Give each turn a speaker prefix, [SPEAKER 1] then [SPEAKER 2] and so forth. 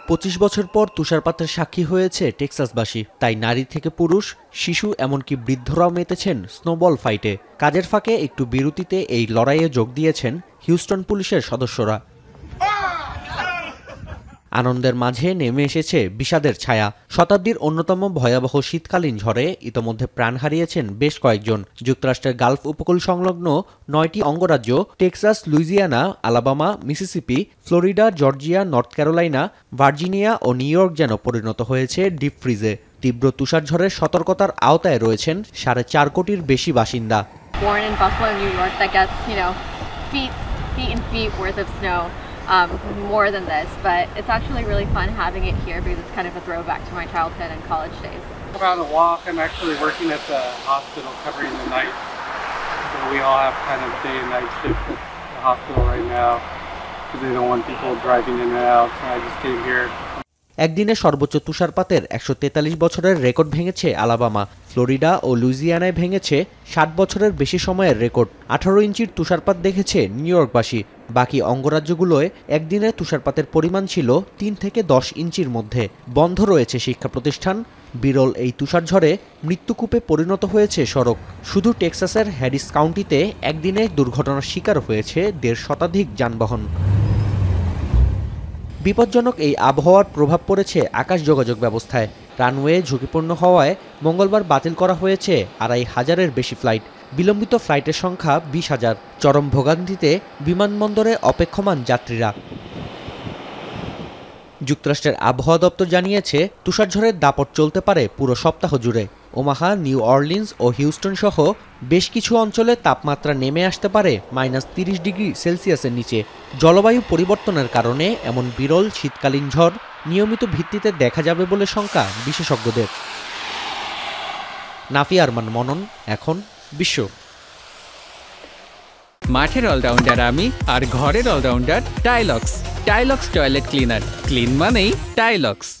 [SPEAKER 1] 25 বছর পর তুষারপাতের সাক্ষী হয়েছে টেক্সাসবাসী। তাই নারী থেকে পুরুষ, শিশু এমনকি বৃদ্ধরাও মেতেছেন স্নোবল ফাইটে। কাজের ফাঁকে একটু বিরতিতে এই লড়াইয়ে যোগ দিয়েছেন হিউস্টন পুলিশের সদস্যরা। আনন্দের মাঝে নেমে এসেছে বিষাদের ছায়া। শতাব্দীর অন্যতম ভয়াবহ শীতকালীন ঝড়ে ইতোমধ্যে প্রাণ হারিয়েছেন বেশ কয়েকজন। যুক্তরাষ্ট্রের গালফ উপকূল সংলগ্ন 9টি অঙ্গরাজ্য Texas, Louisiana, Alabama, Mississippi, Florida, Georgia, North Carolina, Virginia ও নিউ ইয়র্ক যেন পরিণত হয়েছে ডিপ ফ্রিজে। তীব্র তুষারঝড়ের সতর্কতার আওতায় রয়েছেন 4.5 কোটির বেশি বাসিন্দা।
[SPEAKER 2] Born in Buffalo, New York, that gets, feet and feet worth of snow. More than this, but it's actually really fun having it here because it's kind of a throwback to my childhood and college days.
[SPEAKER 3] About a walk, I'm actually working at the hospital covering the nights. So we all have kind of day and night shift at the hospital right now because they don't want people driving in and out, so I just came here.
[SPEAKER 1] একদিনে সর্বোচ্চ তুষারপাতের 143 বছরের record ভেঙেছে Alabama. Florida ও লুইজিয়ানায় ভেঙেছে 60 বছরের বেশি সময়ের record. 18 ইঞ্চির তুষারপাত দেখেছে নিউ ইয়র্কবাসী। বাকি অঙ্গরাজ্যগুলোয় একদিনে তুষারপাতের পরিমাণ ছিল 3 থেকে 10 ইঞ্চির মধ্যে। বন্ধ রয়েছে শিক্ষা প্রতিষ্ঠান। বিরল এই তুষারঝড়ে মৃত্যুকূপে পরিণত হয়েছে সড়ক। শুধু টেক্সাসের হ্যারিস কাউন্টিতে একদিনে দুর্ঘটনার শিকার হয়েছে 1.5 শতাধিক যানবাহন। বিপজ্জনক এই আবহাওয়ার প্রভাব পড়েছে আকাশ যোগাযোগ ব্যবস্থায়। রানওয়ে ঝুঁকিপূর্ণ হওয়ায় মঙ্গলবার বাতিল করা হয়েছে 2,500-এর বেশি ফ্লাইট। বিলম্বিত ফ্লাইটের সংখ্যা 20,000। চরম ভোগান্তিতে বিমানবন্দরে অপেক্ষমান যাত্রীরা। যুক্তরাষ্ট্রের আবহাওয়া দপ্তর জানিয়েছে তুষারঝড়ের দাপট চলতে পারে পুরো সপ্তাহ জুড়ে। ওমাহা, নিউ অরলিন্স ও হিউস্টন সহ বেশ কিছু অঞ্চলে তাপমাত্রা নেমে আসতে পারে -30 ডিগ্রি সেলসিয়াসের নিচে। জলবায়ু পরিবর্তনের কারণে এমন বিরল শীতকালীন ঝড় নিয়মিত ভিত্তিতে দেখা যাবে বলে শঙ্কা বিশেষজ্ঞদের। নাফি আরমান মনন, এখন বিশ্ব।
[SPEAKER 4] মাঠের অলরাউন্ডার আমি, আর ঘরের all rounder Tilex. Tilex toilet cleaner, clean মানেই টাইলক্স।